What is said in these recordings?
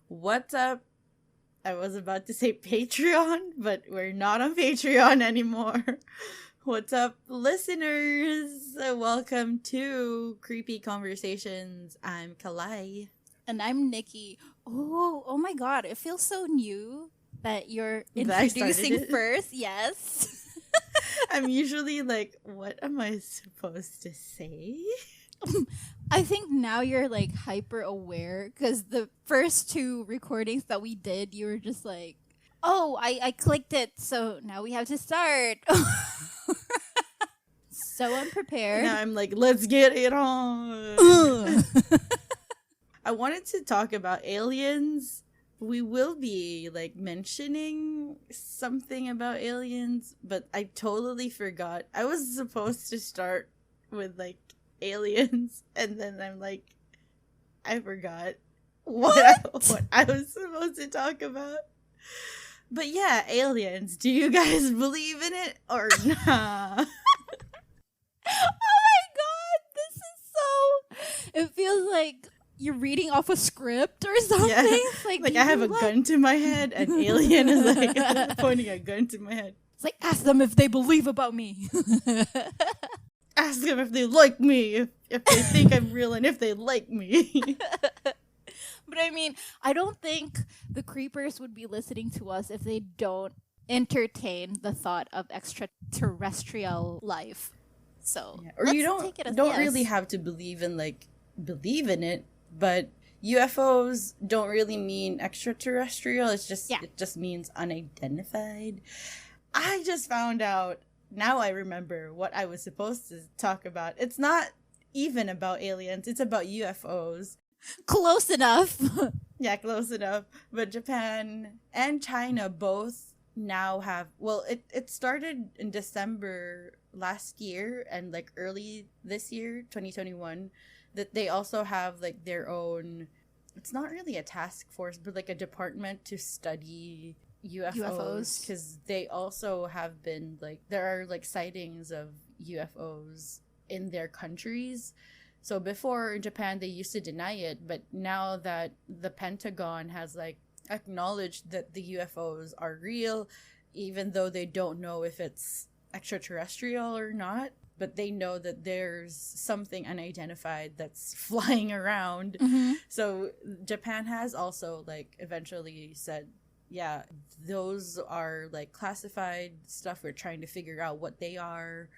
What's up? I was about to say Patreon, but we're not on Patreon anymore. What's up, listeners? Welcome to Creepy Conversations. I'm Kalai. And I'm Nikki. Oh my god, it feels so new that you're That introducing first. Yes. I'm usually like, what am I supposed to say? I think now you're like hyper aware because the first two recordings that we did, you were just like, oh, I clicked it, so now we have to start. So unprepared. Now I'm like, let's get it on. I wanted to talk about aliens. We will be like mentioning something about aliens, but I totally forgot. I was supposed to start with like aliens, and then I'm like, I forgot what I was supposed to talk about. But yeah, aliens. Do you guys believe in it or nah? Oh my god, this is so... It feels like you're reading off a script or something. Yeah. Like I have a gun to my head, an alien is like pointing a gun to my head. It's like, ask them if they believe about me. Ask them if they like me, if they think I'm real, and if they like me. But I mean, I don't think the creepers would be listening to us if they don't entertain the thought of extraterrestrial life. So, yeah. Or you don't really have to believe in it, but UFOs don't really mean extraterrestrial. It just means unidentified. I just found out. Now I remember what I was supposed to talk about. It's not even about aliens. It's about UFOs. Close enough. Yeah, close enough. But Japan and China both now have... Well, it started in December last year and like early this year, 2021, that they also have like their own... It's not really a task force, but like a department to study UFOs, because they also have been like, there are like sightings of UFOs in their countries. So before in Japan they used to deny it, but now that the Pentagon has like acknowledged that the UFOs are real, even though they don't know if it's extraterrestrial or not, but they know that there's something unidentified that's flying around. Mm-hmm. So Japan has also like eventually said, yeah, those are like classified stuff. We're trying to figure out what they are,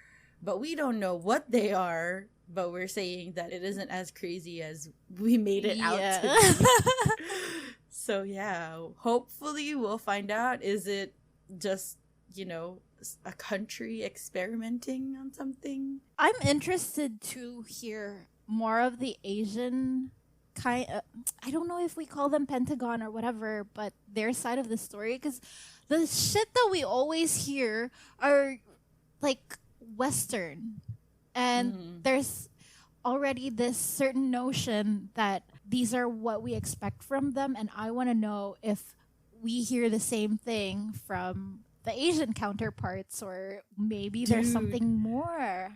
but we don't know what they are. But we're saying that it isn't as crazy as we made it out to be. So yeah, hopefully we'll find out. Is it just, a country experimenting on something? I'm interested to hear more of the Asian kind of, I don't know if we call them Pentagon or whatever, but their side of the story, because the shit that we always hear are like Western, and there's already this certain notion that these are what we expect from them, and I want to know if we hear the same thing from the Asian counterparts, or maybe there's something more.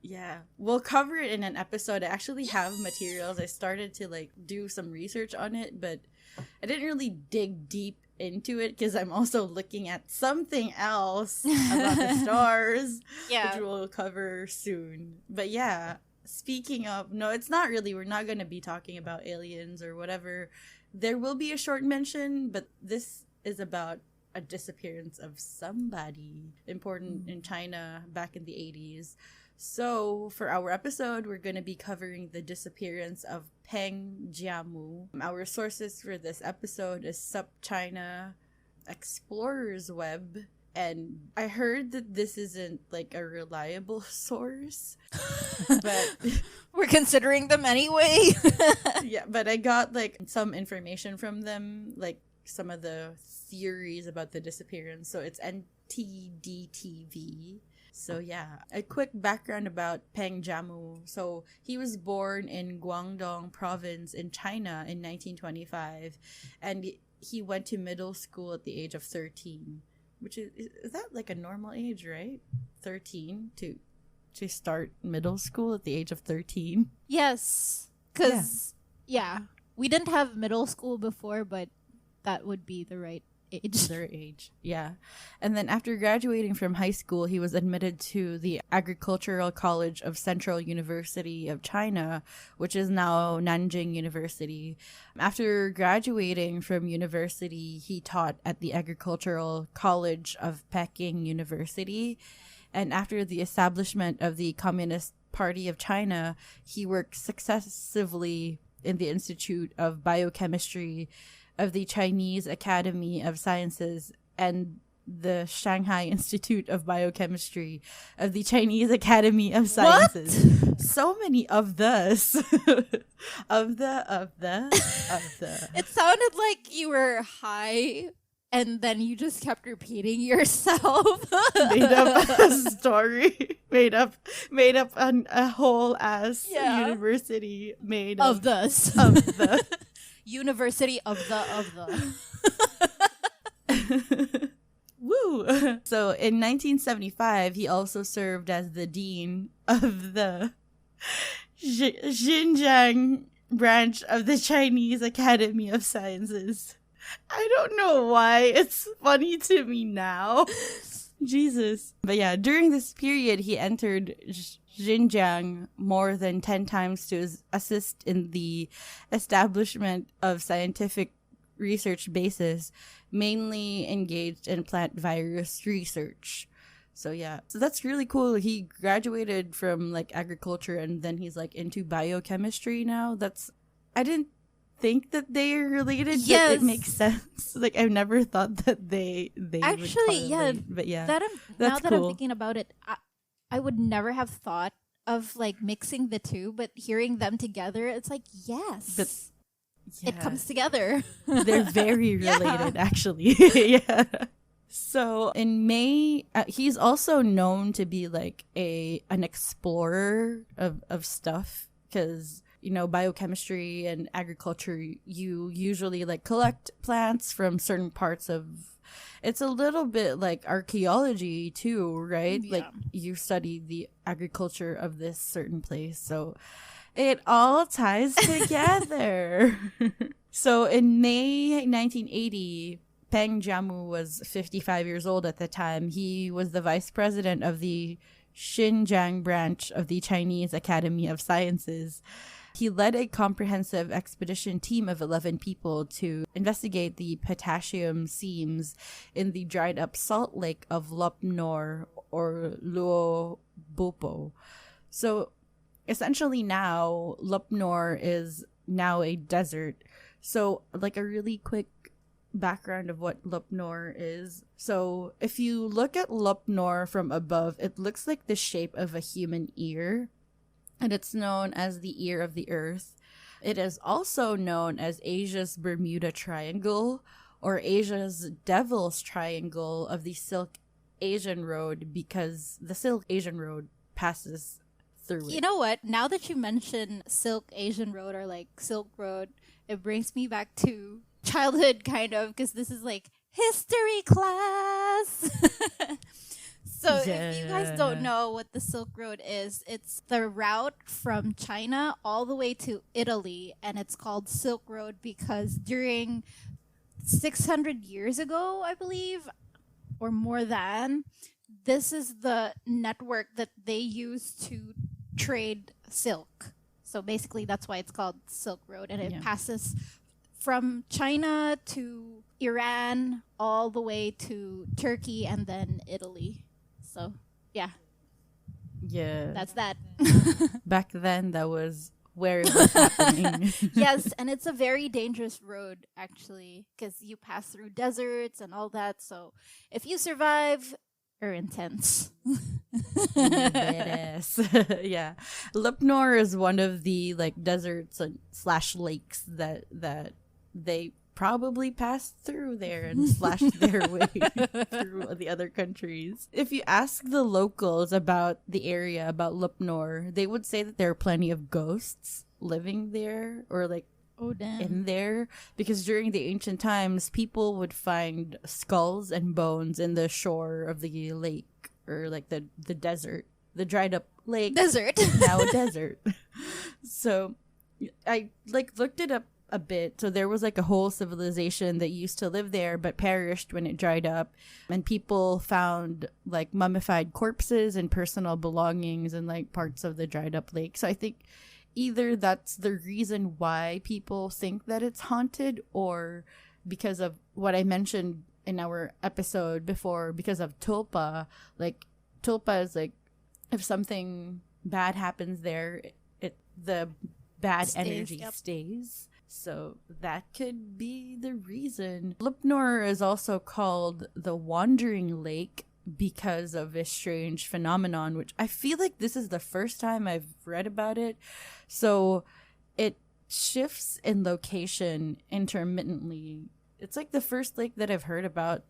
Yeah, we'll cover it in an episode. I actually have materials. I started to do some research on it, but I didn't really dig deep into it because I'm also looking at something else about the stars, which we'll cover soon. But yeah, speaking of, no, it's not really, we're not going to be talking about aliens or whatever. There will be a short mention, but this is about a disappearance of somebody important in China back in the 80s. So, for our episode, we're going to be covering the disappearance of Peng Jiamu. Our sources for this episode is SupChina, Explorer's Web, and I heard that this isn't like a reliable source, but we're considering them anyway. Yeah, but I got some information from them, some of the theories about the disappearance. So it's NTDTV. So yeah, a quick background about Peng Jiamu. So he was born in Guangdong province in China in 1925, and he went to middle school at the age of 13, which is that like a normal age, right? 13 to start middle school at the age of 13. Yes, because We didn't have middle school before, but that would be the right age. Their age, yeah. And then after graduating from high school, he was admitted to the Agricultural College of Central University of China, which is now Nanjing University. After graduating from university, he taught at the Agricultural College of Peking University. And after the establishment of the Communist Party of China, he worked successively in the Institute of Biochemistry of the Chinese Academy of Sciences and the Shanghai Institute of Biochemistry of the Chinese Academy of Sciences. What? So many of this. of the. It sounded like you were high and then you just kept repeating yourself. Made up a story. Made up a whole ass university made of this. Of the. University of the. Woo! So in 1975, he also served as the dean of the Xinjiang branch of the Chinese Academy of Sciences. I don't know why it's funny to me now. Jesus. But yeah, during this period, he entered Xinjiang more than 10 times to assist in the establishment of scientific research bases, mainly engaged in plant virus research. So yeah, so that's really cool. He graduated from like agriculture and then he's like into biochemistry now. I didn't think that they are related. Yes, but it makes sense. Like I've never thought that they actually, would correlate. But yeah, now that cool. I'm thinking about it, I would never have thought of like mixing the two, but hearing them together, it's like, yes, but, yeah. It comes together. They're very related, actually. Yeah. So in May, he's also known to be like an explorer of stuff because, you know, biochemistry and agriculture, you usually like collect plants from certain parts of. It's a little bit like archaeology too, right? Yeah. Like you study the agriculture of this certain place. So it all ties together. So in May 1980, Peng Jiamu was 55 years old at the time. He was the vice president of the Xinjiang branch of the Chinese Academy of Sciences. He led a comprehensive expedition team of 11 people to investigate the potassium seams in the dried up salt lake of Lop Nur or Luo Bopo. So essentially now Lop Nur is now a desert. So like a really quick background of what Lop Nur is. So if you look at Lop Nur from above, it looks like the shape of a human ear. And it's known as the ear of the earth. It is also known as Asia's Bermuda Triangle or Asia's Devil's Triangle of the Silk Asian Road because the Silk Asian Road passes through it. You know what? Now that you mention Silk Asian Road or like Silk Road, it brings me back to childhood kind of because this is like history class. So if you guys don't know what the Silk Road is, it's the route from China all the way to Italy, and it's called Silk Road because during 600 years ago, I believe, or more than, this is the network that they use to trade silk. So basically that's why it's called Silk Road, and it passes from China to Iran all the way to Turkey and then Italy. So, yeah. Yeah. That's that. Back then, that was where it was happening. Yes, and it's a very dangerous road, actually, because you pass through deserts and all that. So, if you survive, you're intense. Badass. Yeah. Lop Nur is one of the, like, deserts / lakes that they probably passed through there and slashed their way through the other countries. If you ask the locals about the area, about Lop Nur, they would say that there are plenty of ghosts living there or like in there because during the ancient times, people would find skulls and bones in the shore of the lake or like the desert, the dried up lake. Desert. Now a desert. So I like looked it up a bit. So there was like a whole civilization that used to live there but perished when it dried up, and people found like mummified corpses and personal belongings in like parts of the dried up lake. So I think either that's the reason why people think that it's haunted, or because of what I mentioned in our episode before, because of tulpa. Like tulpa is like, if something bad happens there, it the bad energy stays. So that could be the reason. Lop Nur is also called the Wandering Lake because of a strange phenomenon, which I feel like this is the first time I've read about it. So it shifts in location intermittently. It's like the first lake that I've heard about.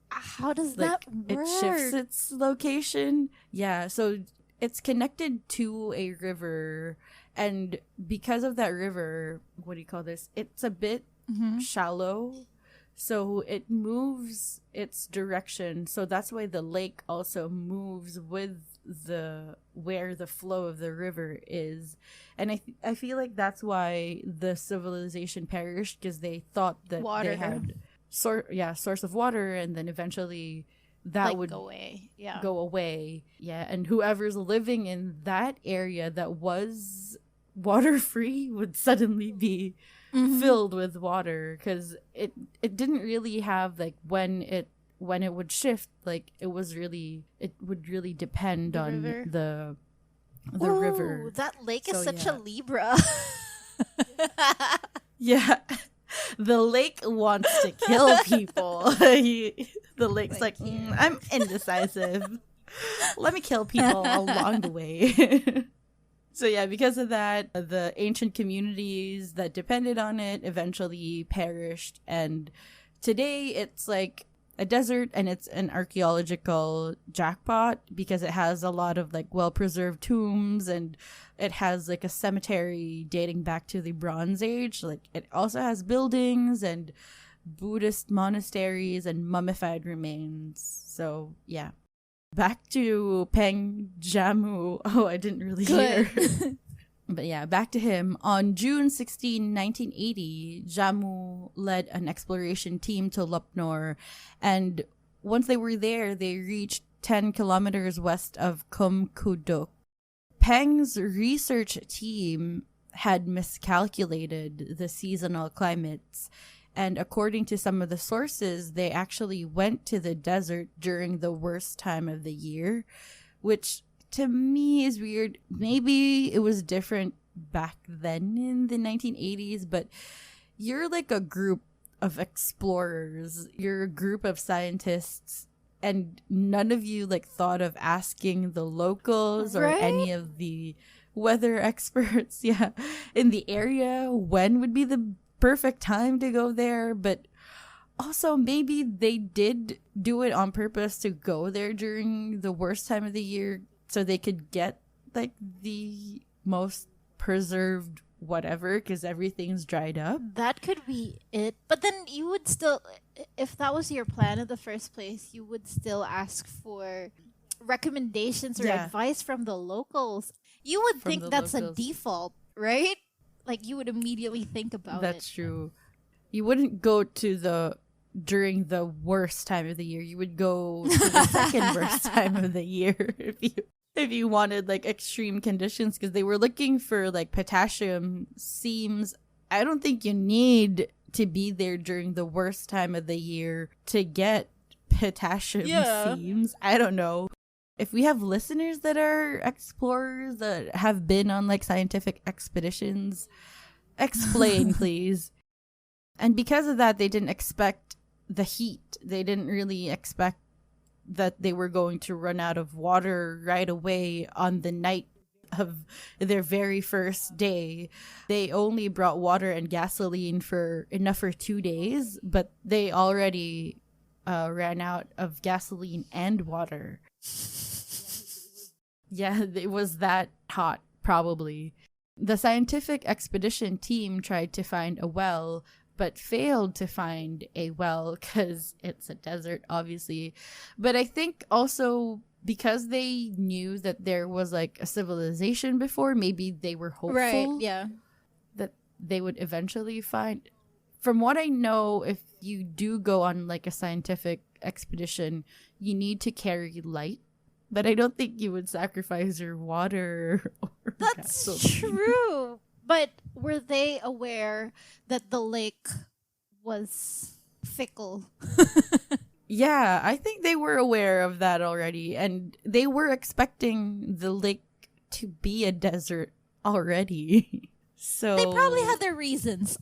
How does Like, that work? it shifts its location. Yeah, so it's connected to a river, and because of that river, what do you call this? It's a bit shallow, so it moves its direction. So that's why the lake also moves with where the flow of the river is. And I feel like that's why the civilization perished, because they thought that Water. they had source of water, and then eventually that like, would go away. Yeah. go away. Yeah, and whoever's living in that area that was water free would suddenly be filled with water, because it didn't really have like when it would shift. Like it would really depend The on river? the Ooh, river. that lake is So, such yeah. a Libra. Yeah. The lake wants to kill people. The lake's like, I'm indecisive. Let me kill people along the way. So yeah, because of that, the ancient communities that depended on it eventually perished. And today it's like a desert, and it's an archaeological jackpot because it has a lot of like well-preserved tombs, and it has like a cemetery dating back to the Bronze Age. Like it also has buildings and Buddhist monasteries and mummified remains. So yeah. Back to Peng Jiamu. Oh, I didn't really hear. But yeah, back to him. On June 16, 1980, Jiamu led an exploration team to Lop Nur, and once they were there, they reached 10 kilometers west of Kumkuduk. Peng's research team had miscalculated the seasonal climates, and according to some of the sources, they actually went to the desert during the worst time of the year, which to me is weird. Maybe it was different back then in the 1980s, but you're like a group of explorers. You're a group of scientists, and none of you like thought of asking the locals or Right? any of the weather experts, in the area when would be the perfect time to go there. But also maybe they did do it on purpose to go there during the worst time of the year so they could get like the most preserved whatever, because everything's dried up. That could be it. But then you would still, if that was your plan in the first place, you would still ask for recommendations or Yeah. advice from the locals. You would From think the that's a locals. default, right? Like you would immediately think about That's it. true. You wouldn't go to during the worst time of the year. You would go to the second worst time of the year if you wanted like extreme conditions, because they were looking for like potassium seams. I don't think you need to be there during the worst time of the year to get potassium seams. I don't know. If we have listeners that are explorers that have been on like scientific expeditions, explain please. And because of that, they didn't expect the heat. They didn't really expect that they were going to run out of water right away on the night of their very first day. They only brought water and gasoline for enough for 2 days, but they already ran out of gasoline and water. Yeah, it was that hot, probably. The scientific expedition team tried to find a well, but failed to find a well because it's a desert, obviously. But I think also because they knew that there was like a civilization before, maybe they were hopeful Right, yeah. that they would eventually find. From what I know, if you do go on like a scientific expedition, you need to carry light. But I don't think you would sacrifice your water or That's gasoline. true. But were they aware that the lake was fickle? Yeah, I think they were aware of that already. And they were expecting the lake to be a desert already. So They probably had their reasons.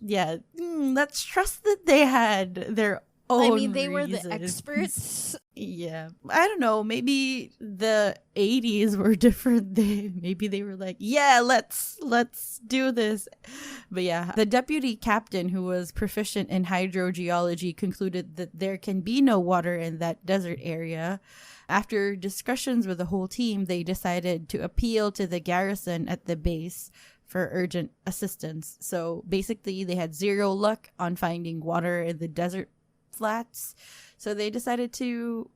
yeah, let's trust that they had their own I mean, they were the reasons. experts. Yeah. I don't know. Maybe the 80s were different. Maybe they were like, yeah, let's do this. But yeah, the deputy captain, who was proficient in hydrogeology, concluded that there can be no water in that desert area. After discussions with the whole team, they decided to appeal to the garrison at the base for urgent assistance. So basically, they had zero luck on finding water in the desert flats. So they decided to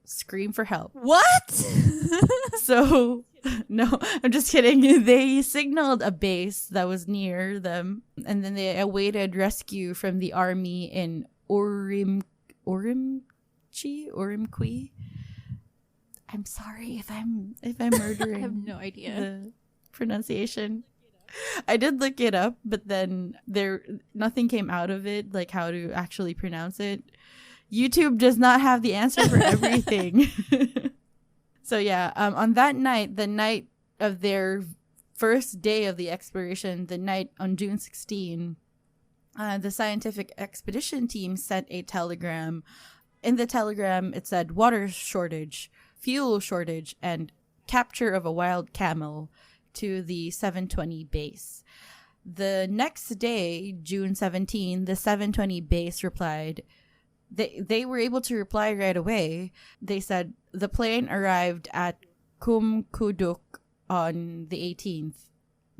scream for help. What? So, no, I'm just kidding. They signaled a base that was near them, and then they awaited rescue from the army in Urimqui? I'm sorry if I'm murdering I have no idea. the pronunciation. I did look it up, but then nothing came out of it, like how to actually pronounce it. YouTube does not have the answer for everything. So yeah, on that night, the night of their first day of the exploration, the night on June 16, the scientific expedition team sent a telegram. In the telegram, it said water shortage, fuel shortage, and capture of a wild camel to the 720 base. The next day, June 17, the 720 base replied. They were able to reply right away. They said the plane arrived at Kumkuduk on the 18th.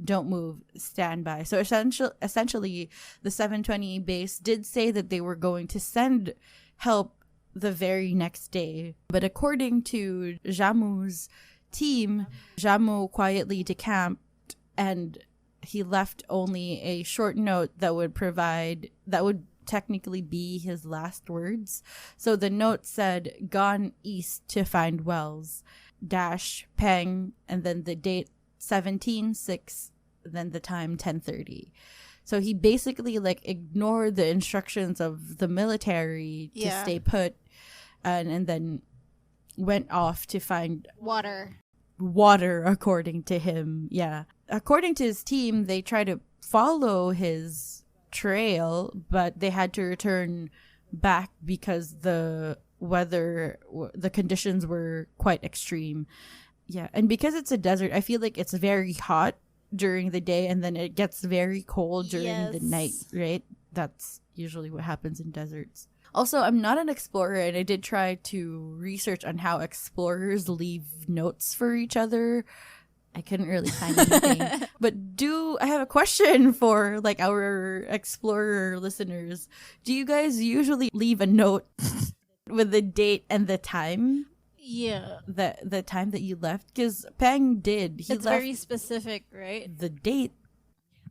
Don't move, stand by. So essentially, the 720 base did say that they were going to send help the very next day. But according to Jiamu's team, Jiamu quietly decamped, and he left only a short note that would technically be his last words. So the note said, "Gone east to find wells, Peng," and then the date 17/6, then the time 10:30. So he basically like ignored the instructions of the military to stay put, and then went off to find water, according to him. Yeah, according to his team, they tried to follow his trail, but they had to return back because the conditions were quite extreme. Yeah, and because it's a desert, I feel like it's very hot during the day and then it gets very cold during the night, right? That's usually what happens in deserts. Also, I'm not an explorer, and I did try to research on how explorers leave notes for each other. I couldn't really find anything. But I have a question for like our explorer listeners. Do you guys usually leave a note with the date and the time? Yeah. The time that you left? Because Peng did. It's very specific, right? The date.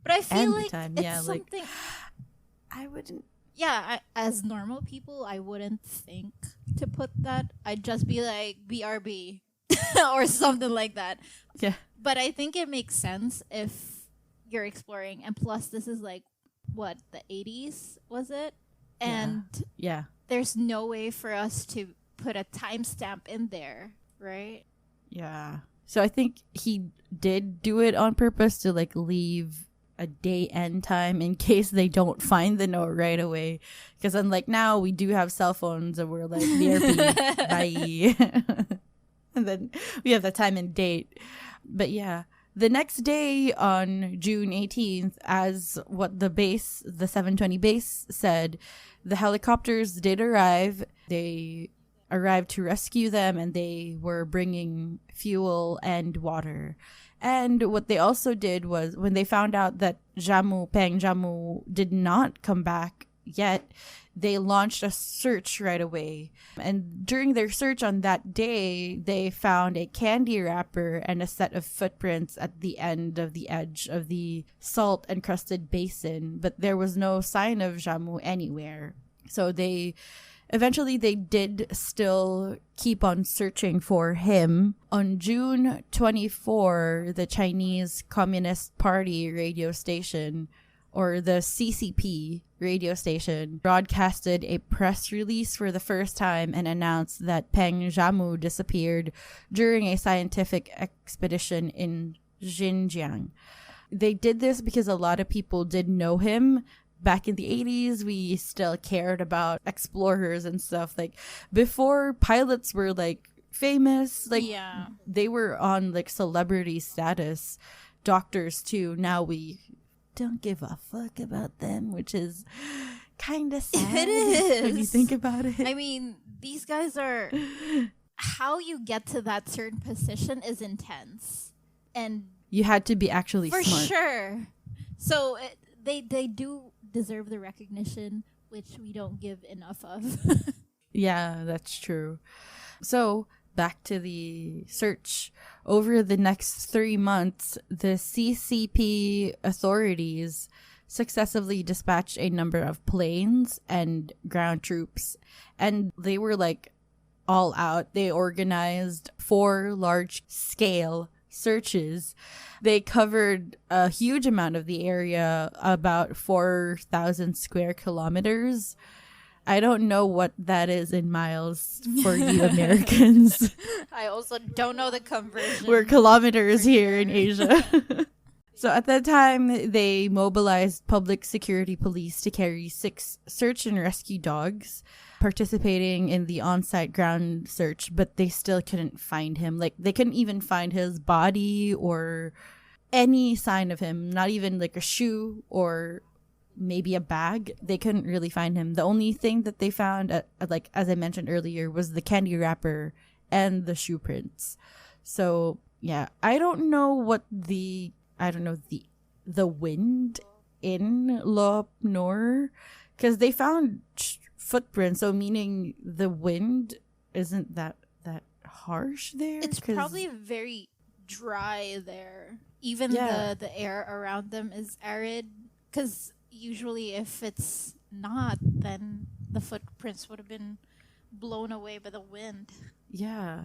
But I feel and like the time. it's Yeah, something... like I wouldn't. Yeah, as normal people, I wouldn't think to put that. I'd just be like, BRB. Or something like that. Yeah. But I think it makes sense if you're exploring. And plus, this is like, what, the 80s, was it? And yeah, there's no way for us to put a timestamp in there, right? Yeah. So I think he did do it on purpose to like leave a day and time in case they don't find the note right away. Because unlike now, we do have cell phones and we're like, BRB, bye. And then we have the time and date. But yeah, the next day on June 18th, as what the 720 base said, the helicopters did arrive. They arrived to rescue them, and they were bringing fuel and water. And what they also did was, when they found out that Peng Jiamu did not come back, yet, they launched a search right away. And during their search on that day, they found a candy wrapper and a set of footprints at the end of the edge of the salt-encrusted basin, but there was no sign of Jiamu anywhere. So eventually they did still keep on searching for him. On June 24, the Chinese Communist Party radio station, or the CCP radio station, broadcasted a press release for the first time and announced that Peng Jiamu disappeared during a scientific expedition in Xinjiang. They did this because a lot of people did know him. Back in the 80s, we still cared about explorers and stuff. Like, before pilots were, like, famous, like, they were on, like, celebrity status. Doctors, too. Now we don't give a fuck about them, which is kind of sad. It is. When you think about it. I mean, these guys are... How you get to that certain position is intense. And... You had to be actually for smart. For sure. So, they do deserve the recognition, which we don't give enough of. Yeah, that's true. So, back to the search. Over the next 3 months, the CCP authorities successively dispatched a number of planes and ground troops. And they were like all out. They organized 4 large-scale searches. They covered a huge amount of the area, about 4,000 square kilometers. I don't know what that is in miles for you Americans. I also don't know the conversion. We're kilometers here in Asia. So at that time, they mobilized public security police to carry 6 search and rescue dogs participating in the on-site ground search, but they still couldn't find him. Like, they couldn't even find his body or any sign of him, not even like a shoe or maybe a bag. They couldn't really find him. The only thing that they found, like as I mentioned earlier, was the candy wrapper and the shoe prints. So yeah, I don't know what the wind in Lop Nur, because they found footprints, so meaning the wind isn't that harsh there. It's probably very dry there. Even the air around them is arid, because usually if it's not, then the footprints would have been blown away by the wind. Yeah.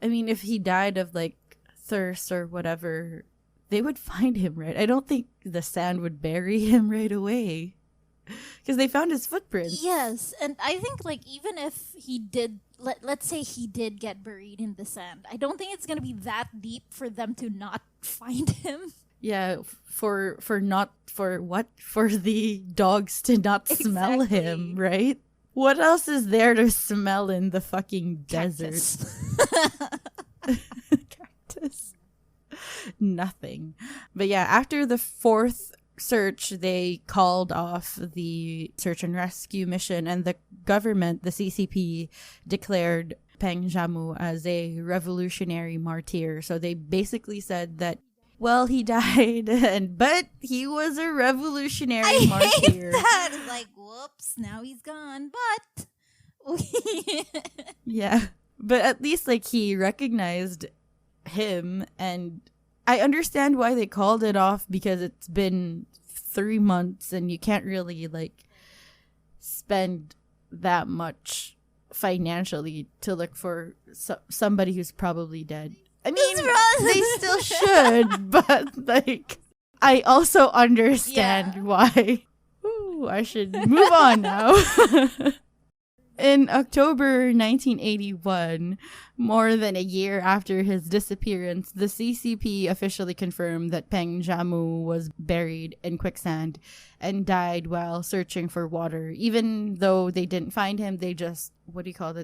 I mean, if he died of like thirst or whatever, they would find him, right? I don't think the sand would bury him right away, because they found his footprints. Yes, and I think like even if he did, let's say he did get buried in the sand, I don't think it's gonna be that deep for them to not find him. Yeah, for the dogs to not smell him, right? What else is there to smell in the fucking desert? Cactus. Nothing. But yeah, after the 4th search, they called off the search and rescue mission, and the government, the CCP, declared Peng Jiamu as a revolutionary martyr. So they basically said that, well, he died, but he was a revolutionary martyr. I hate that. It's like, whoops, now he's gone, but... Yeah, but at least like he recognized him, and I understand why they called it off, because it's been 3 months and you can't really like spend that much financially to look for somebody who's probably dead. I mean, they still should, but like, I also understand why. Ooh, I should move on now. In October 1981, more than a year after his disappearance, the CCP officially confirmed that Peng Jiamu was buried in quicksand and died while searching for water. Even though they didn't find him, they just,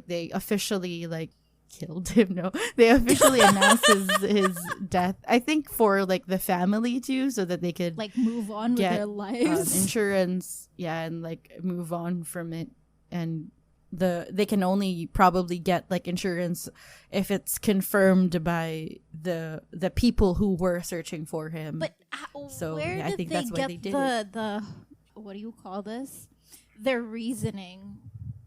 they officially like killed him. No, they officially announced his death. I think for like the family too, so that they could like move on with their lives, insurance, and like move on from it. And they can only probably get like insurance if it's confirmed by the people who were searching for him. But so where I think that's why they did it. The what do you call this? their reasoning?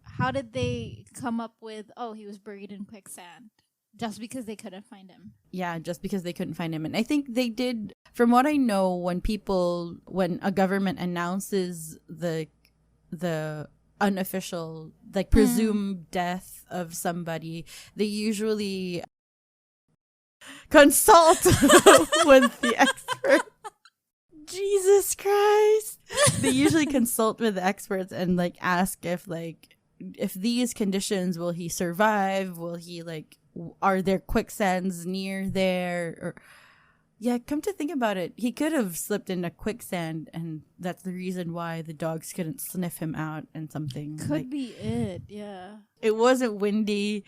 How did they come up with, oh, he was buried in quicksand? Just because they couldn't find him. Yeah, just because they couldn't find him. And I think they did, from what I know, when a government announces the unofficial, like, presumed death of somebody, they usually consult with the expert. Jesus Christ. They usually consult with the experts and, like, ask if these conditions, will he survive? Will he, like, are there quicksands near there? Or, yeah, come to think about it, he could have slipped in a quicksand, and that's the reason why the dogs couldn't sniff him out and something. Could be it, yeah. It wasn't windy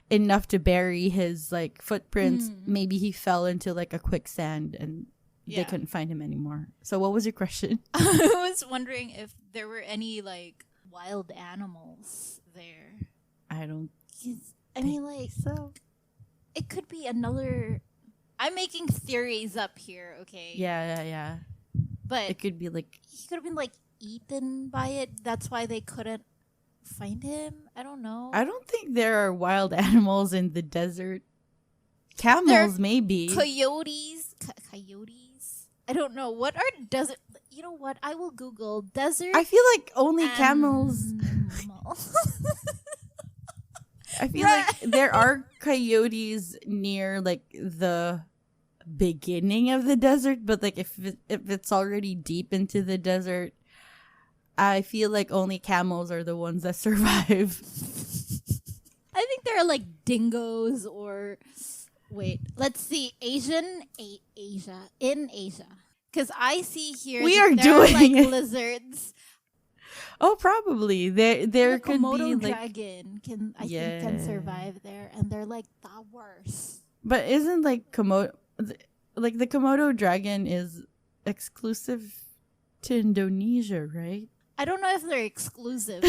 enough to bury his, like, footprints. Maybe he fell into, like, a quicksand and they couldn't find him anymore. So what was your question? I was wondering if there were any, like, wild animals there. I don't so it could be another. I'm making theories up here, okay? Yeah. But it could be like he could have been, like, eaten by it. That's why they couldn't find him. I don't know. I don't think there are wild animals in the desert. Camels, maybe. Coyotes. Coyotes. I don't know. What are desert? You know what? I will Google desert. I feel like only camels. I feel like there are coyotes near, like, the beginning of the desert, but, like, if it's already deep into the desert, I feel like only camels are the ones that survive. I think there are, like, dingoes or wait, let's see, Asia, because I see here we are there are, doing like, it. lizards. Oh, probably there The could Komodo be, like, dragon can survive there, and they're, like, the worst. But isn't, like, the Komodo dragon is exclusive to Indonesia, right? I don't know if they're exclusive,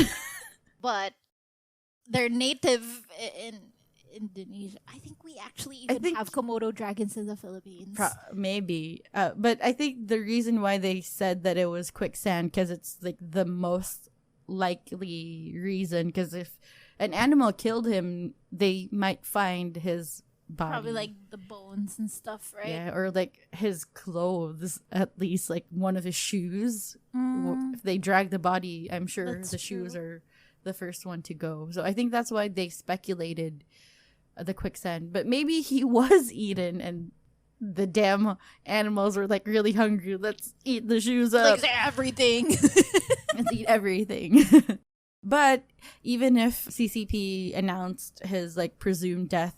but they're native in Indonesia. I think we actually even have Komodo dragons in the Philippines. Maybe. But I think the reason why they said that it was quicksand, because it's, like, the most likely reason. Because if an animal killed him, they might find his body. Probably, like, the bones and stuff, right? Yeah, or, like, his clothes, at least, like, one of his shoes. If they drag the body, I'm sure the shoes are the first one to go. So I think that's why they speculated the quicksand. But maybe he was eaten and the damn animals were, like, really hungry. Let's eat the shoes up. Like, everything. Let's eat everything. But even if CCP announced his, like, presumed death,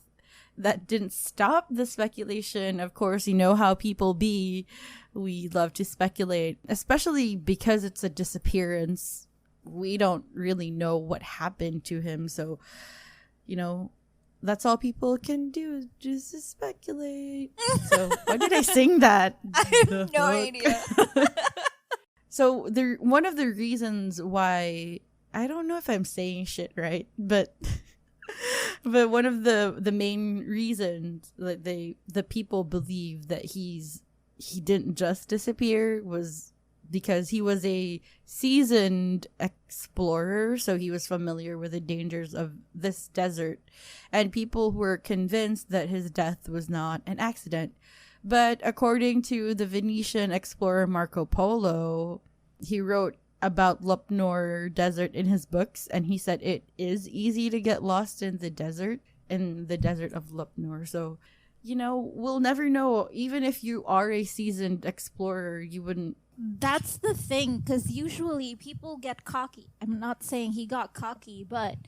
that didn't stop the speculation. Of course, you know how people be. We love to speculate, especially because it's a disappearance. We don't really know what happened to him. So, you know, that's all people can do, just to speculate. So why did I sing that? I have no idea. So one of the reasons why, I don't know if I'm saying shit right, but one of the main reasons that the people believe that he didn't just disappear was because he was a seasoned explorer, so he was familiar with the dangers of this desert, and people were convinced that his death was not an accident. But according to the Venetian explorer Marco Polo, he wrote about Lop Nur desert in his books, and he said it is easy to get lost in the desert of Lop Nur. So, you know, we'll never know. Even if you are a seasoned explorer, you wouldn't. That's the thing, because usually people get cocky. I'm not saying he got cocky, but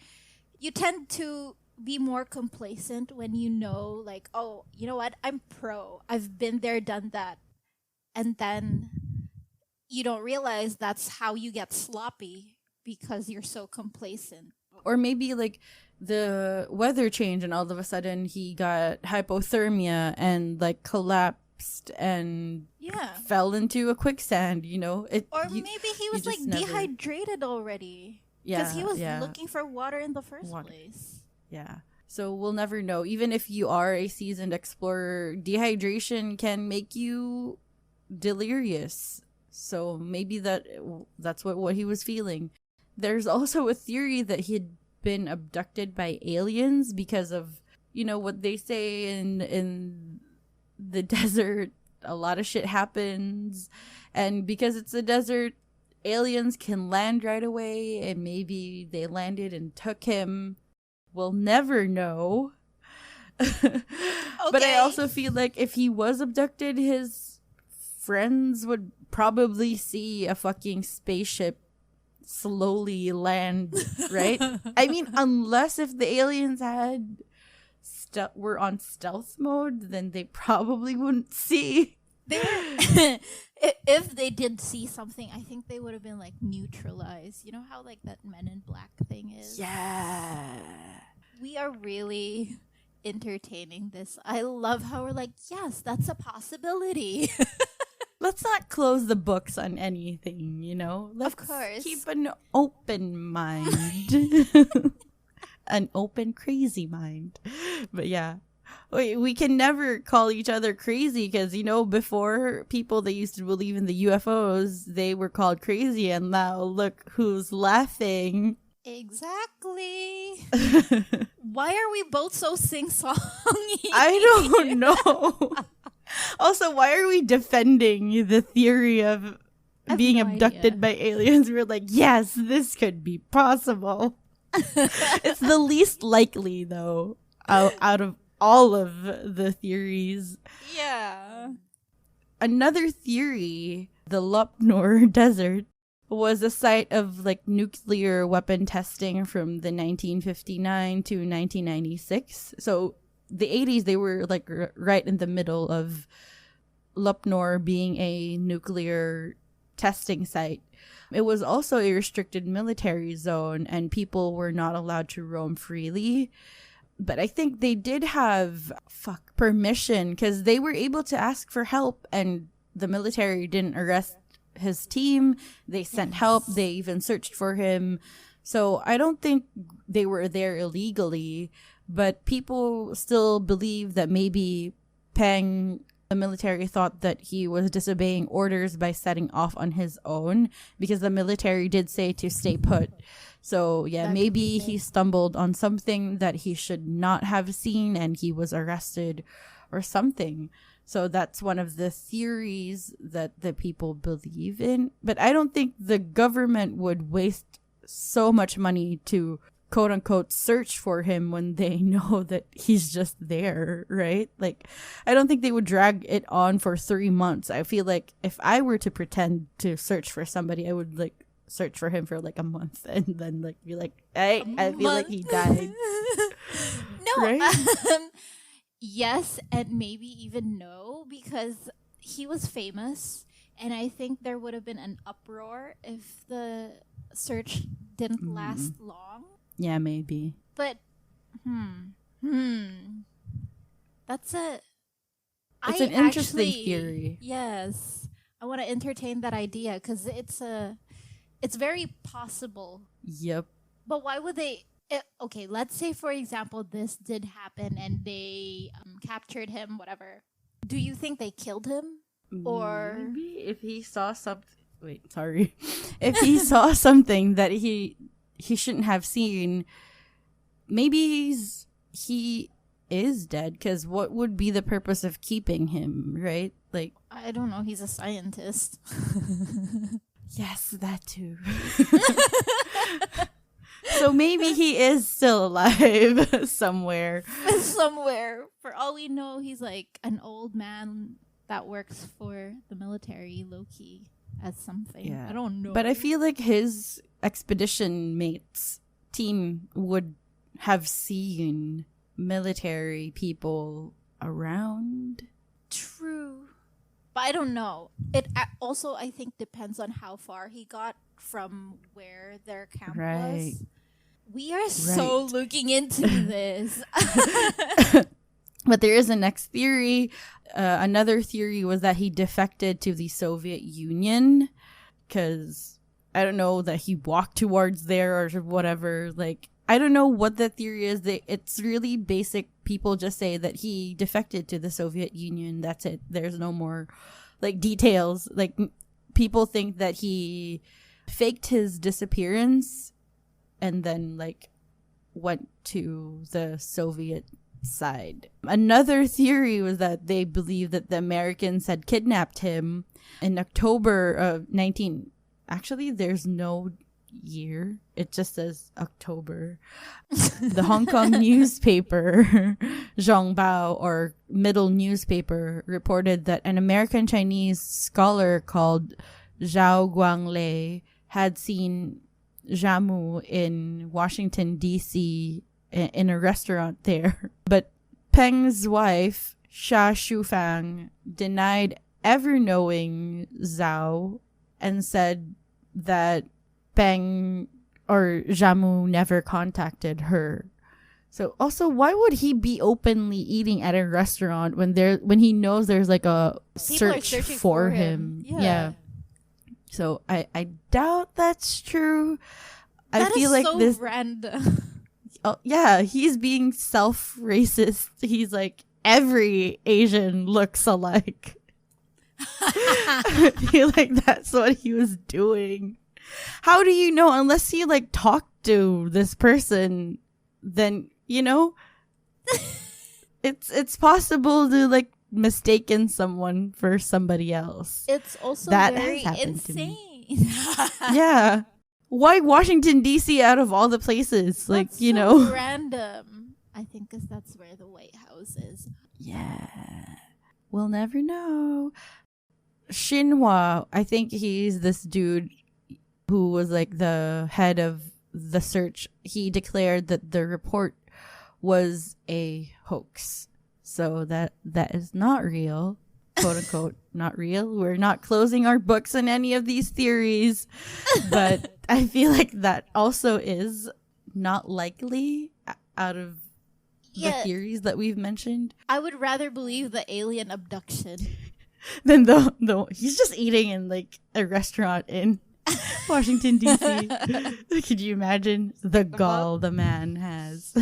you tend to be more complacent when you know, like, oh, you know what? I'm pro. I've been there, done that. And then you don't realize that's how you get sloppy because you're so complacent. Or maybe, like, the weather changed and all of a sudden he got hypothermia and, like, collapsed and fell into a quicksand, you know? Maybe he was, like, dehydrated already. Because he was looking for water in the first place. Yeah. So we'll never know. Even if you are a seasoned explorer, dehydration can make you delirious. So maybe that's what he was feeling. There's also a theory that he'd been abducted by aliens because of, what they say in the desert. A lot of shit happens, and because it's a desert, aliens can land right away, and maybe they landed and took him. We'll never know. Okay. But I also feel like if he was abducted, his friends would probably see a fucking spaceship slowly land, right? I mean, unless if the aliens were on stealth mode, then they probably wouldn't see. If they did see something, I think they would have been like neutralized. You know how like that Men in Black thing is? Yeah. We are really entertaining this. I love how we're like, yes, that's a possibility. Let's not close the books on anything, Let's of course. keep an open mind. An open, crazy mind. But yeah. We can never call each other crazy because, before people that used to believe in the UFOs, they were called crazy. And now look who's laughing. Exactly. Why are we both so sing-songy? I don't know. Also, why are we defending the theory of being abducted by aliens? We're like, yes, this could be possible. It's the least likely, though, out of all of the theories. Yeah. Another theory, the Lop Nur desert, was a site of nuclear weapon testing from the 1959 to 1996. So the 80s, they were right in the middle of Lop Nur being a nuclear testing site. It was also a restricted military zone, and people were not allowed to roam freely. But I think they did have permission because they were able to ask for help, and the military didn't arrest his team. They sent help. They even searched for him. So I don't think they were there illegally, but people still believe that maybe the military thought that he was disobeying orders by setting off on his own, because the military did say to stay put. So yeah, maybe he stumbled on something that he should not have seen and he was arrested or something. So that's one of the theories that the people believe in. But I don't think the government would waste so much money to quote unquote search for him when they know that he's just there, right? I don't think they would drag it on for 3 months. I feel like if I were to pretend to search for somebody, I would search for him for a month and then be like, hey, I feel like he died. No, right? Yes, and maybe even no, because he was famous, and I think there would have been an uproar if the search didn't last long. Yeah, maybe. But, that's It's an interesting theory. Yes, I want to entertain that idea because it's very possible. Yep. But why would they? Okay, let's say for example this did happen and they captured him. Whatever. Do you think they killed him, or maybe if he saw something? Wait, sorry. If he saw something that he shouldn't have seen, maybe he is dead. Because what would be the purpose of keeping him, right? I don't know. He's a scientist. Yes, that too. So maybe he is still alive somewhere. Somewhere. For all we know, he's an old man that works for the military, low-key, as something. Yeah. I don't know. But I feel like his expedition mates team would have seen military people around. True. But I don't know. It also, I think, depends on how far he got from where their camp was. We are so looking into this. But there is a next theory. Another theory was that he defected to the Soviet Union because, I don't know, that he walked towards there or whatever. I don't know what the theory is. It's really basic. People just say that he defected to the Soviet Union. That's it. There's no more details. People think that he faked his disappearance and then like went to the Soviet side. Another theory was that they believed that the Americans had kidnapped him in October of 19. Actually, there's no year. It just says October. The Hong Kong newspaper, Zhongbao, or Middle Newspaper, reported that an American Chinese scholar called Zhao Guanglei had seen Jiamu in Washington, D.C. in a restaurant there. But Peng's wife, Xia Shufang, denied ever knowing Zhao and said that Peng or Jiamu never contacted her. So also, why would he be openly eating at a restaurant when he knows there's like a search for him? Yeah. So I doubt that's true. I feel like this random. Oh, yeah, he's being self-racist. He's like, every Asian looks alike. I feel like that's what he was doing. How do you know? Unless he like talked to this person, then it's possible to like mistaken someone for somebody else. It's also that very has happened insane. To me. Yeah. Why Washington, D.C. out of all the places? Like, that's so random. I think because that's where the White House is. Yeah. We'll never know. Xinhua, I think he's this dude who was like the head of the search. He declared that the report was a hoax. So that is not real. Quote unquote, not real. We're not closing our books on any of these theories. But I feel like that also is not likely out of the theories that we've mentioned. I would rather believe the alien abduction than the he's just eating in like a restaurant in Washington, D.C. Could you imagine the gall the man has?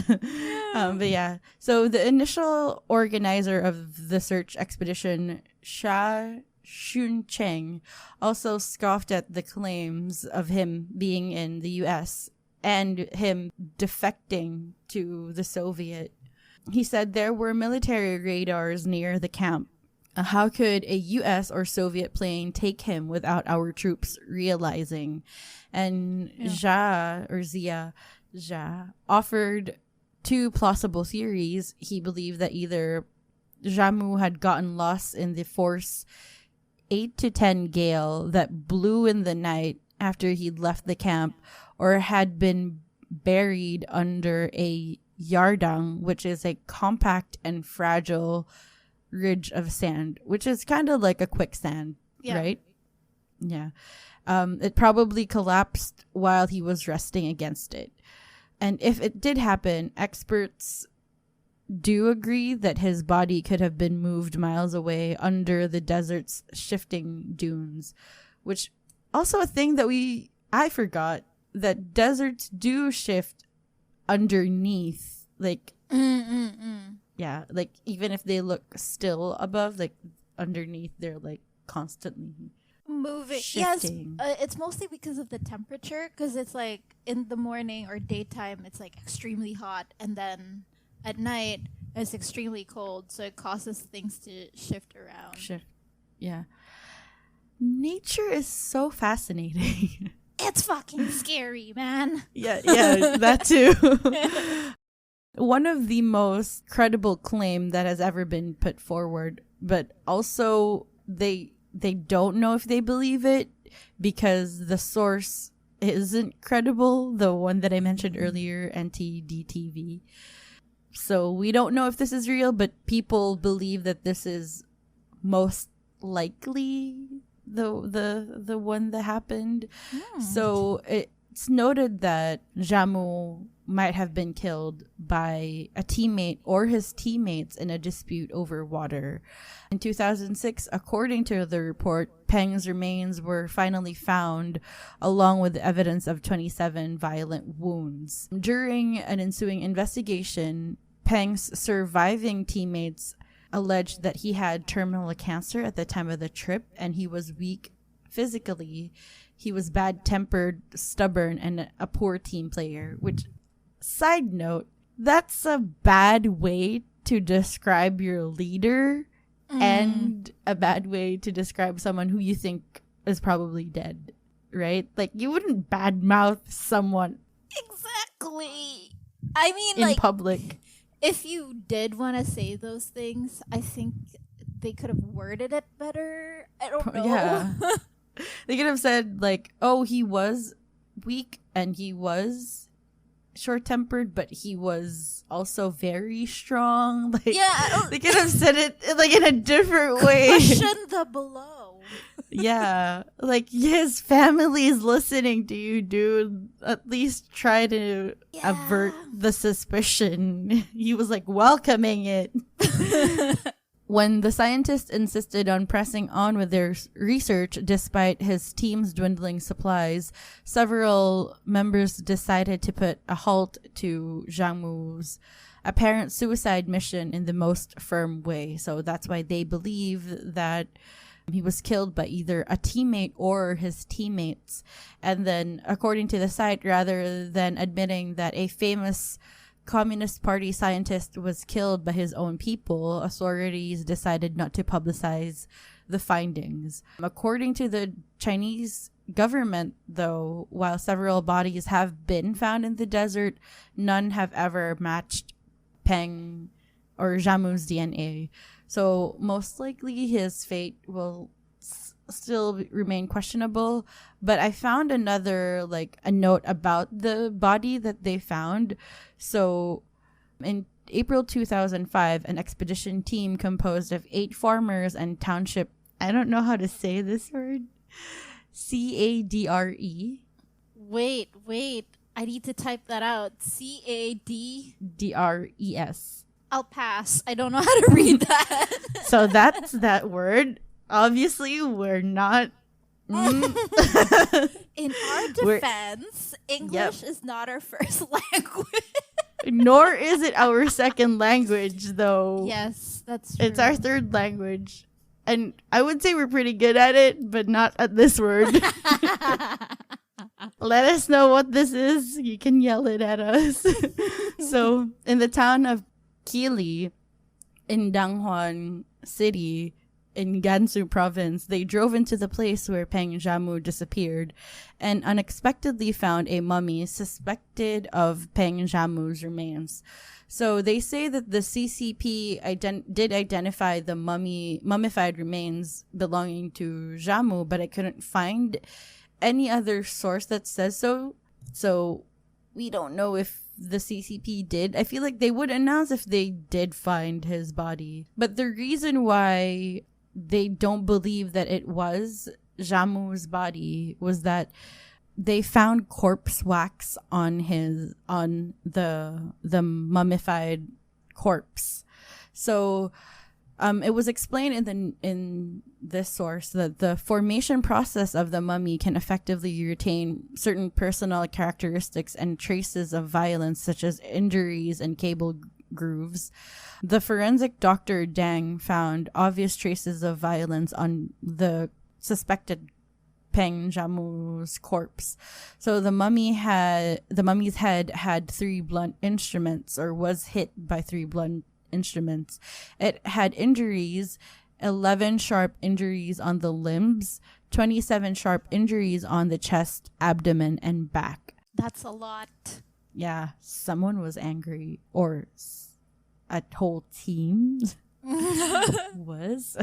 But yeah, so the initial organizer of the search expedition, Xia Shuncheng, also scoffed at the claims of him being in the U.S. and him defecting to the Soviet. He said there were military radars near the camp. How could a U.S. or Soviet plane take him without our troops realizing? And Zia offered two plausible theories. He believed that either Jiamu had gotten lost in the Force 8 to 10 gale that blew in the night after he'd left the camp, or had been buried under a yardang, which is a compact and fragile ridge of sand, which is kind of like a quicksand, right? Yeah. It probably collapsed while he was resting against it. And if it did happen, experts do agree that his body could have been moved miles away under the desert's shifting dunes, which also a thing that I forgot, that deserts do shift underneath, like yeah, like even if they look still above, like underneath they're like constantly moving. Shifting. Yes, it's mostly because of the temperature, because it's like in the morning or daytime it's like extremely hot, and then at night it's extremely cold, so it causes things to shift around. Yeah. Nature is so fascinating. It's fucking scary, man. Yeah, that too. One of the most credible claim that has ever been put forward, but also they don't know if they believe it because the source isn't credible, the one that I mentioned earlier, NTDTV. So we don't know if this is real, but people believe that this is most likely the one that happened. So it's noted that Jiamu might have been killed by a teammate or his teammates in a dispute over water. In 2006, according to the report, Peng's remains were finally found along with evidence of 27 violent wounds. During an ensuing investigation, Peng's surviving teammates alleged that he had terminal cancer at the time of the trip and he was weak physically. he was bad-tempered, stubborn, and a poor team player. Which, side note, that's a bad way to describe your leader and a bad way to describe someone who you think is probably dead, right? Like, you wouldn't badmouth someone Exactly. I mean, in public. If you did want to say those things, I think they could have worded it better. I don't know. Yeah. They could have said, like, oh, he was weak and he was short-tempered, but he was also very strong. Like, yeah. They could have said it, like, in a different way. Cushion the blow. Yeah. Like, his family's listening to you, dude. At least try to avert the suspicion. He was, like, welcoming it. When the scientists insisted on pressing on with their research despite his team's dwindling supplies, several members decided to put a halt to Jiamu's apparent suicide mission in the most firm way. So that's why they believe that he was killed by either a teammate or his teammates. And then, according to the site, rather than admitting that a famous Communist Party scientist was killed by his own people, authorities decided not to publicize the findings. According to the Chinese government, though, while several bodies have been found in the desert, none have ever matched Peng or Jiamu's DNA. So most likely his fate will still remain questionable. But I found another, like, a note about the body that they found. So in April 2005, an expedition team composed of 8 farmers and township, I don't know how to say this word, CADRE. Wait, I need to type that out. DRES. I'll pass. I don't know how to read that. So that's that word. Obviously, we're not. In our defense, English is not our first language. Nor is it our second language, though. Yes, that's true. It's our third language. And I would say we're pretty good at it, but not at this word. Let us know what this is. You can yell it at us. So, in the town of Kili, in Danghuan City, in Gansu province, they drove into the place where Peng Jiamu disappeared and unexpectedly found a mummy suspected of Peng Jiamu's remains. So they say that the CCP did identify the mummified remains belonging to Jiamu, but I couldn't find any other source that says so. So we don't know if the CCP did. I feel like they would announce if they did find his body. But the reason why they don't believe that it was Jiamu's body was that they found corpse wax on the mummified corpse. So it was explained in this source that the formation process of the mummy can effectively retain certain personal characteristics and traces of violence, such as injuries and cable grooves. The forensic doctor Dang found obvious traces of violence on the suspected Peng Jiamu's corpse. So the mummy's head had 3 blunt instruments, or was hit by 3 blunt instruments. It had injuries, 11 sharp injuries on the limbs, 27 sharp injuries on the chest, abdomen, and back. That's a lot. Yeah, someone was angry, or a whole team was.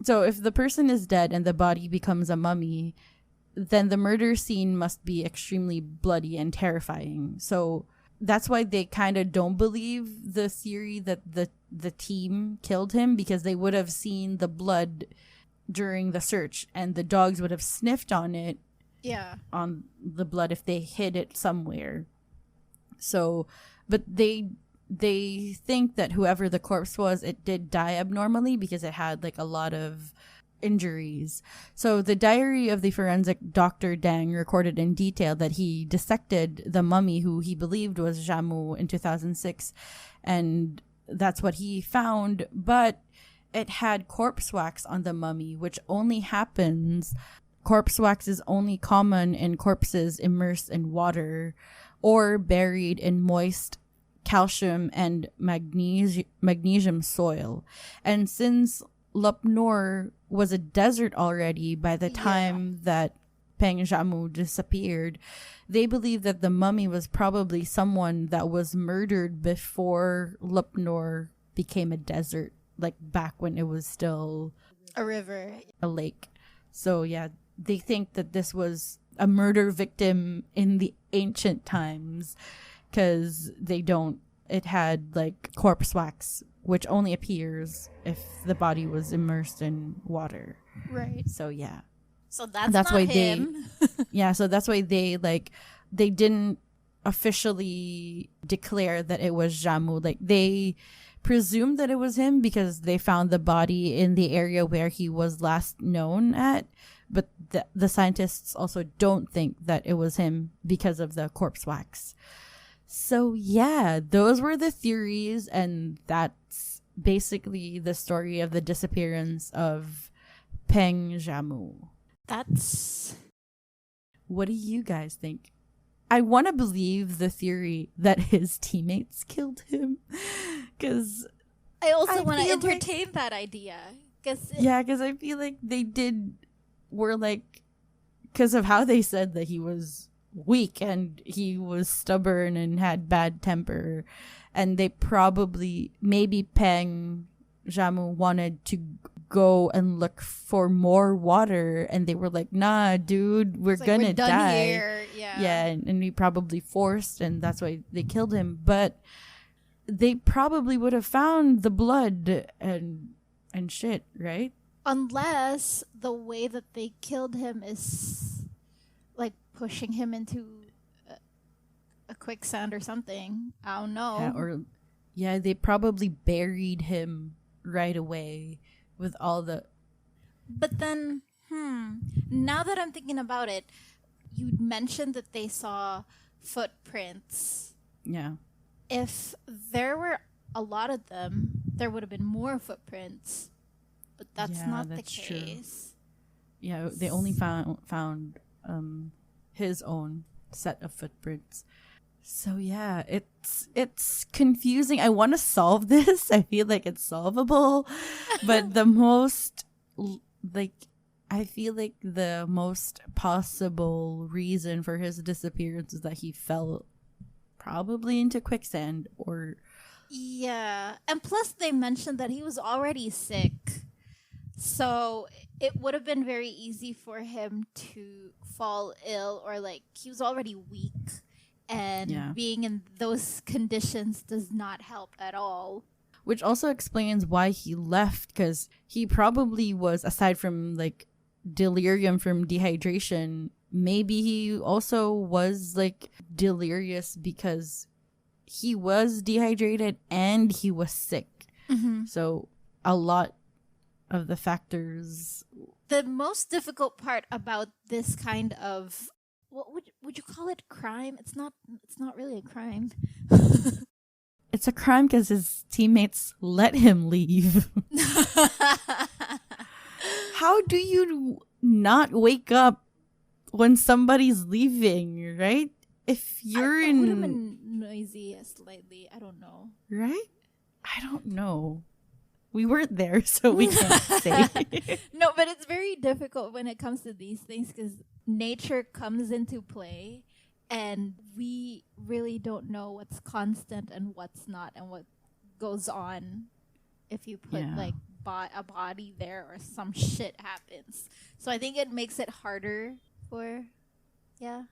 So if the person is dead and the body becomes a mummy, then the murder scene must be extremely bloody and terrifying. So that's why they kind of don't believe the theory that the team killed him, because they would have seen the blood during the search and the dogs would have sniffed on it. Yeah. On the blood if they hid it somewhere. So, but they think that whoever the corpse was, it did die abnormally because it had like a lot of injuries. So the diary of the forensic Dr. Dang recorded in detail that he dissected the mummy who he believed was Jiamu in 2006, and that's what he found, but it had corpse wax on the mummy, which only happens corpse wax is only common in corpses immersed in water or buried in moist calcium and magnesium soil. And since Lop Nur was a desert already by the time that Peng Jiamu disappeared, they believe that the mummy was probably someone that was murdered before Lop Nur became a desert, like back when it was still a river, a lake. So yeah, they think that this was a murder victim in the ancient times because it had like corpse wax, which only appears if the body was immersed in water. Right. So yeah. So that's why him. So that's why they didn't officially declare that it was Jiamu. Like they presumed that it was him because they found the body in the area where he was last known at. But the scientists also don't think that it was him because of the corpse wax. So yeah, those were the theories, and that's basically the story of the disappearance of Peng Jiamu. What do you guys think? I want to believe the theory that his teammates killed him, because I also want to entertain that idea. Because I feel like because of how they said that he was weak and he was stubborn and had bad temper, and they maybe Peng Jiamu wanted to go and look for more water, and they were like, nah dude, we're gonna die here. And he probably forced, and that's why they killed him. But they probably would have found the blood and shit, right? Unless the way that they killed him is like pushing him into a quicksand or something. I don't know. They probably buried him right away with all the... But then, now that I'm thinking about it, you mentioned that they saw footprints. Yeah. If there were a lot of them, there would have been more footprints. But that's not the case. True. Yeah, they only found his own set of footprints. So yeah, it's confusing. I want to solve this. I feel like it's solvable, but I feel like the most possible reason for his disappearance is that he fell probably into quicksand or... Yeah, and plus they mentioned that he was already sick. So it would have been very easy for him to fall ill, or like he was already weak. And being in those conditions does not help at all. Which also explains why he left, because he probably was, aside from like delirium from dehydration, maybe he also was like delirious because he was dehydrated and he was sick. Mm-hmm. So a lot of the factors. The most difficult part about this kind of... What would you call it? Crime? It's not really a crime. It's a crime because his teammates let him leave. How do you not wake up when somebody's leaving, right? If you're It would have been noisy slightly. I don't know. Right? I don't know. We weren't there, so we can't say. No, but it's very difficult when it comes to these things because nature comes into play and we really don't know what's constant and what's not and what goes on if you put like a body there or some shit happens. So I think it makes it harder for... Yeah.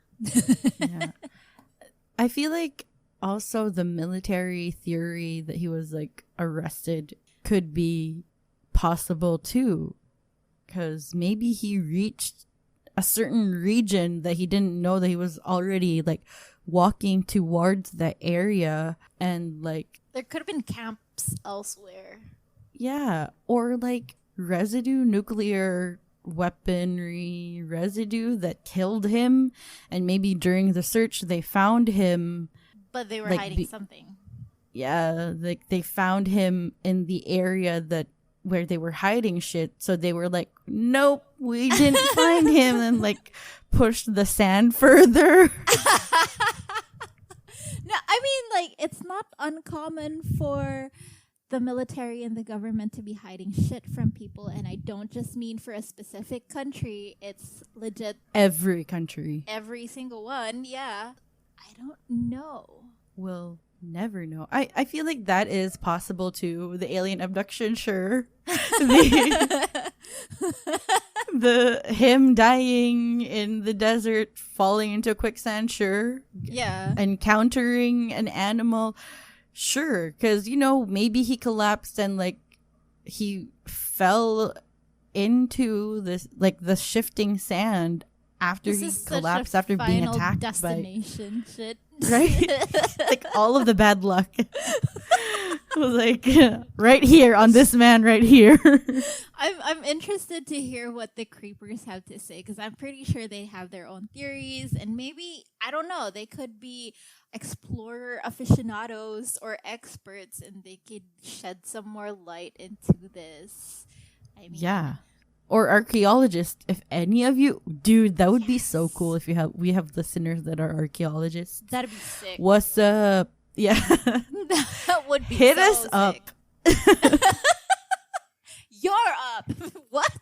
I feel like also the military theory that he was like arrested could be possible too, because maybe he reached a certain region that he didn't know that he was already like walking towards that area, and like there could have been camps elsewhere. Yeah, or like nuclear weaponry residue that killed him, and maybe during the search they found him, but they were like, hiding something. Yeah, like they found him in the area that where they were hiding shit. So they were like, nope, we didn't find him, and like pushed the sand further. No, I mean, like, it's not uncommon for the military and the government to be hiding shit from people. And I don't just mean for a specific country. It's legit Every country. every single one. Yeah. I don't know. We'll never know. I feel like that is possible too. The alien abduction, sure. The him dying in the desert, falling into quicksand, sure. Yeah. Encountering an animal, sure. Because, you know, maybe he collapsed and like he fell into this, like the shifting sand after This he is such a collapsed after being Final attacked by, Destination shit. right? Like all of the bad luck. Was like right here on this man right here. I'm interested to hear what the creepers have to say, because I'm pretty sure they have their own theories, and maybe, I don't know, they could be explorer aficionados or experts, and they could shed some more light into this. I mean, Yeah. Or archaeologists, if any of you, dude, that would be so cool if we have listeners that are archaeologists. that'd be sick. What's up? Yeah. That would be Hit so us sick. up. You're up. What?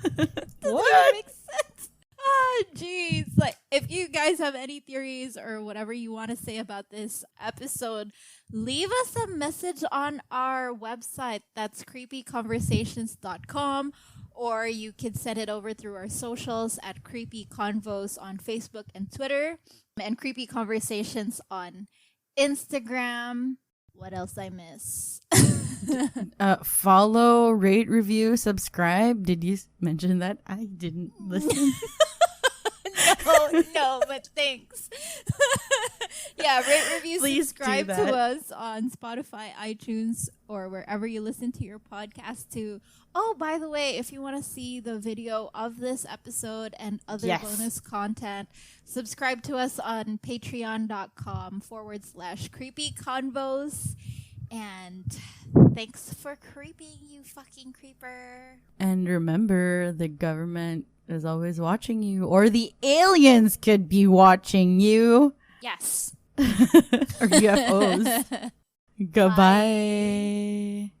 Doesn't What? even make sense. Oh, jeez. Like, if you guys have any theories or whatever you want to say about this episode, leave us a message on our website. That's creepyconversations.com. Or you can send it over through our socials at Creepy Convos on Facebook and Twitter, and Creepy Conversations on Instagram. What else I miss? Follow, rate, review, subscribe. Did you mention that? I didn't listen. No, but thanks. Yeah, rate, review, Please subscribe do to that. us on Spotify, iTunes, or wherever you listen to your podcast to. Oh, by the way, if you want to see the video of this episode and other Yes. bonus content, subscribe to us on patreon.com/creepyconvos. And thanks for creeping, you fucking creeper. And remember, the government is always watching you, or the aliens could be watching you. Yes. Or UFOs. Goodbye.